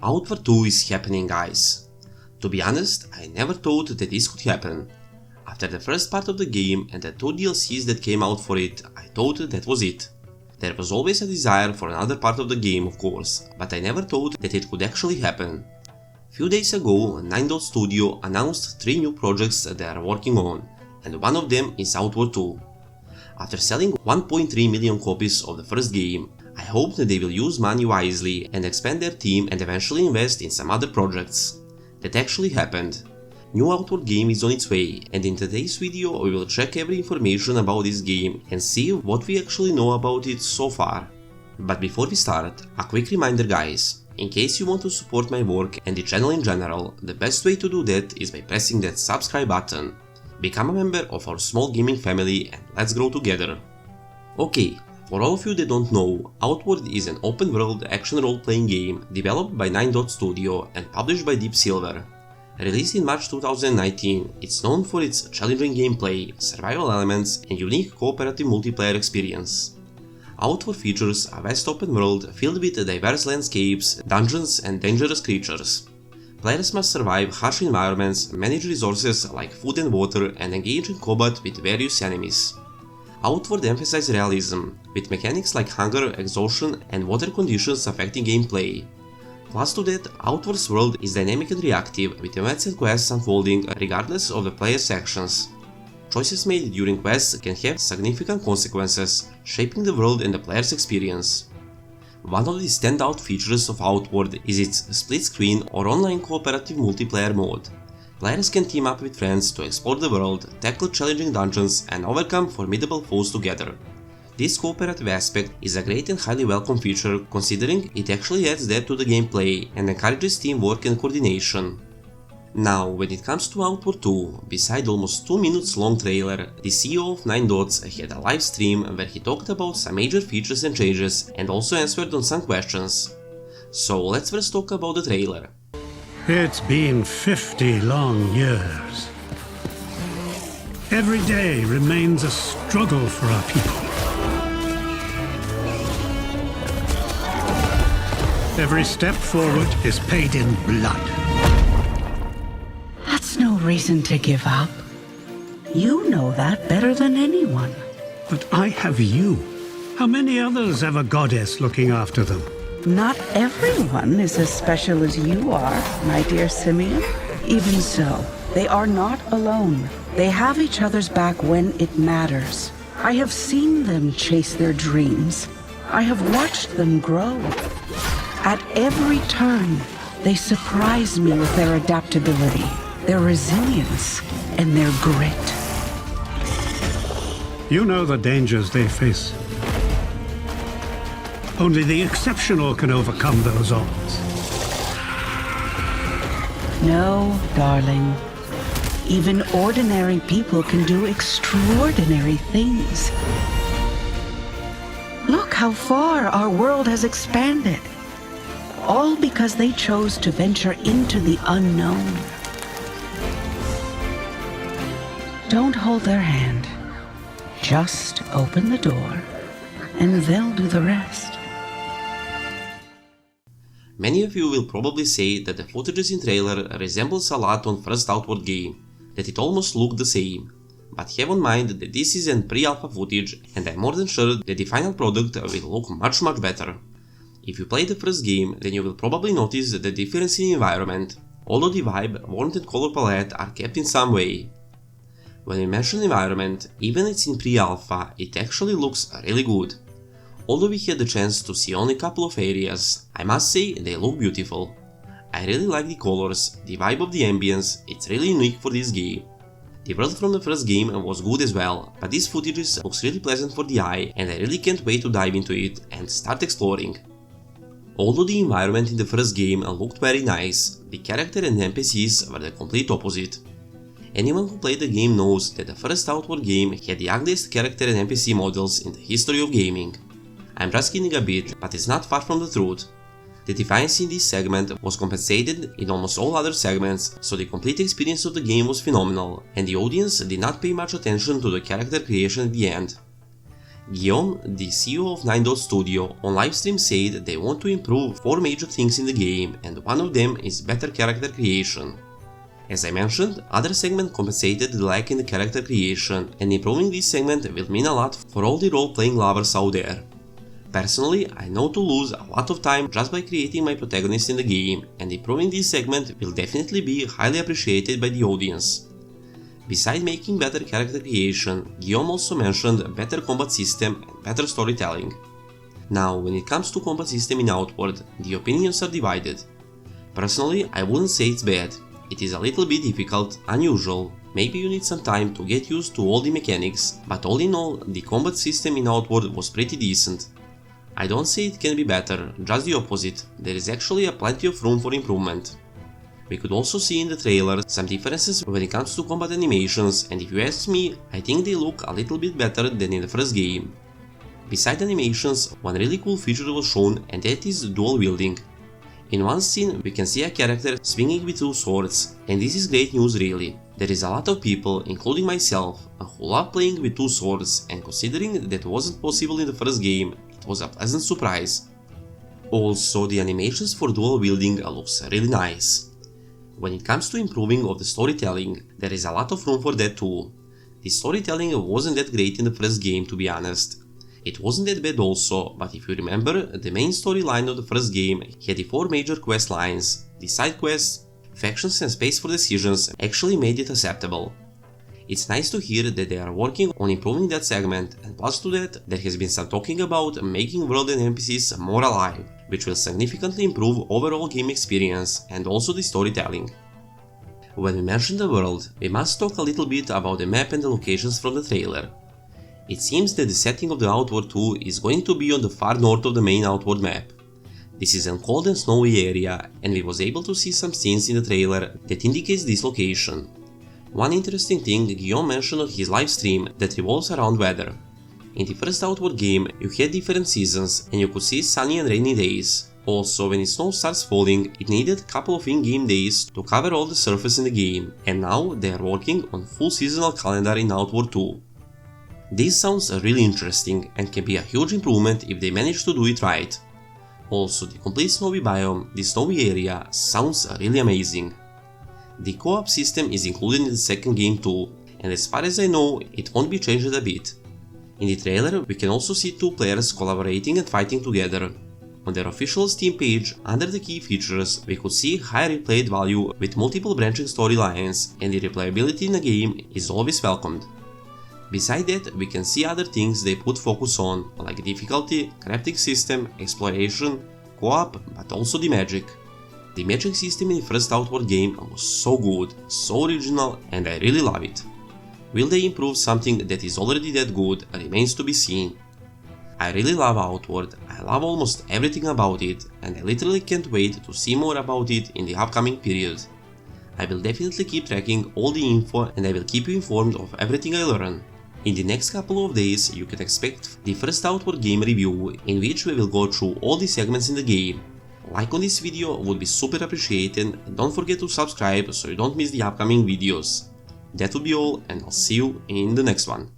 Outawrd 2 is happening, guys. To be honest, I never thought that this could happen. After the first part of the game and the 2 DLCs that came out for it, I thought that was it. There was always a desire for another part of the game, of course, but I never thought that it could actually happen. Few days ago, 9 Studio announced 3 new projects they are working on, and one of them is Outawrd 2. After selling 1.3 million copies of the first game, I hope that they will use money wisely and expand their team and eventually invest in some other projects. That actually happened. New Outawrd game is on its way, and in today's video we will check every information about this game and see what we actually know about it so far. But before we start, a quick reminder, guys. In case you want to support my work and the channel in general, the best way to do that is by pressing that subscribe button. Become a member of our small gaming family and let's grow together. Okay, for all of you that don't know, Outawrd is an open world action role-playing game developed by 9 Studio and published by Deep Silver. Released in March 2019, it's known for its challenging gameplay, survival elements and unique cooperative multiplayer experience. Outawrd features a vast open world filled with diverse landscapes, dungeons and dangerous creatures. Players must survive harsh environments, manage resources like food and water, and engage in combat with various enemies. Outawrd emphasizes realism, with mechanics like hunger, exhaustion, and water conditions affecting gameplay. Plus to that, Outawrd's world is dynamic and reactive, with events and quests unfolding regardless of the player's actions. Choices made during quests can have significant consequences, shaping the world and the player's experience. One of the standout features of Outawrd is its split-screen or online cooperative multiplayer mode. Players can team up with friends to explore the world, tackle challenging dungeons and overcome formidable foes together. This cooperative aspect is a great and highly welcome feature, considering it actually adds depth to the gameplay and encourages teamwork and coordination. Now, when it comes to Outawrd 2, beside almost 2 minutes long trailer, the CEO of 9 had a live stream where he talked about some major features and changes and also answered on some questions. So let's first talk about the trailer. It's been 50 long years. Every day remains a struggle for our people. Every step forward is paid in blood. That's no reason to give up. You know that better than anyone. But I have you. How many others have a goddess looking after them? Not everyone is as special as you are, my dear Simeon. Even so, they are not alone. They have each other's back when it matters. I have seen them chase their dreams. I have watched them grow. At every turn, they surprise me with their adaptability, their resilience, and their grit. You know the dangers they face. Only the exceptional can overcome those odds. No, darling. Even ordinary people can do extraordinary things. Look how far our world has expanded. All because they chose to venture into the unknown. Don't hold their hand. Just open the door, and they'll do the rest. Many of you will probably say that the footage in trailer resembles a lot on first Outawrd game, that it almost looked the same. But have in mind that this is an pre-alpha footage, and I'm more than sure that the final product will look much better. If you play the first game, then you will probably notice the difference in environment, although the vibe, warmth and color palette are kept in some way. When we mention environment, even it's in pre-alpha, it actually looks really good. Although we had the chance to see only a couple of areas, I must say they look beautiful. I really like the colors, the vibe of the ambience, it's really unique for this game. The world from the first game was good as well, but this footage looks really pleasant for the eye and I really can't wait to dive into it and start exploring. Although the environment in the first game looked very nice, the character and NPCs were the complete opposite. Anyone who played the game knows that the first Outawrd game had the ugliest character and NPC models in the history of gaming. I'm just kidding a bit, but it's not far from the truth. The defiance in this segment was compensated in almost all other segments, so the complete experience of the game was phenomenal, and the audience did not pay much attention to the character creation at the end. Guillaume, the CEO of 9 Studio, on livestream said they want to improve 4 major things in the game, and one of them is better character creation. As I mentioned, other segment compensated the lack in the character creation, and improving this segment will mean a lot for all the role-playing lovers out there. Personally, I know to lose a lot of time just by creating my protagonist in the game, and improving this segment will definitely be highly appreciated by the audience. Besides making better character creation, Guillaume also mentioned a better combat system and better storytelling. Now, when it comes to combat system in Outawrd, the opinions are divided. Personally, I wouldn't say it's bad. It is a little bit difficult, unusual, maybe you need some time to get used to all the mechanics, but all in all, the combat system in Outawrd was pretty decent. I don't say it can be better, just the opposite, there is actually a plenty of room for improvement. We could also see in the trailer some differences when it comes to combat animations, and if you ask me, I think they look a little bit better than in the first game. Besides animations, one really cool feature was shown, and that is dual wielding. In one scene, we can see a character swinging with 2 swords, and this is great news really. There is a lot of people, including myself, who love playing with 2 swords, and considering that wasn't possible in the first game, it was a pleasant surprise. Also, the animations for dual wielding looks really nice. When it comes to improving of the storytelling, there is a lot of room for that too. The storytelling wasn't that great in the first game, to be honest. It wasn't that bad also, but if you remember, the main storyline of the first game had the 4 major quest lines. The side quests, factions and space for decisions actually made it acceptable. It's nice to hear that they are working on improving that segment, and plus to that, there has been some talking about making world and NPCs more alive, which will significantly improve overall game experience and also the storytelling. When we mention the world, we must talk a little bit about the map and the locations from the trailer. It seems that the setting of the Outawrd 2 is going to be on the far north of the main Outawrd map. This is a cold and snowy area, and we was able to see some scenes in the trailer that indicates this location. One interesting thing Guillaume mentioned on his live stream that revolves around weather. In the first Outawrd game, you had different seasons, and you could see sunny and rainy days. Also, when the snow starts falling, it needed a couple of in-game days to cover all the surface in the game, and now they are working on full seasonal calendar in Outawrd 2. This sounds really interesting and can be a huge improvement if they manage to do it right. Also, the complete snowy biome, the snowy area, sounds really amazing. The co-op system is included in the second game too, and as far as I know, it won't be changed a bit. In the trailer, we can also see 2 players collaborating and fighting together. On their official Steam page, under the key features, we could see high replayed value with multiple branching storylines, and the replayability in the game is always welcomed. Besides that, we can see other things they put focus on, like difficulty, crafting system, exploration, co-op, but also the magic. The magic system in the first Outawrd game was so good, so original, and I really love it. Will they improve something that is already that good remains to be seen. I really love Outawrd, I love almost everything about it, and I literally can't wait to see more about it in the upcoming period. I will definitely keep tracking all the info, and I will keep you informed of everything I learn. In the next couple of days, you can expect the first Outawrd game review, in which we will go through all the segments in the game. Like on this video would be super appreciated, and don't forget to subscribe so you don't miss the upcoming videos. That would be all, and I'll see you in the next one.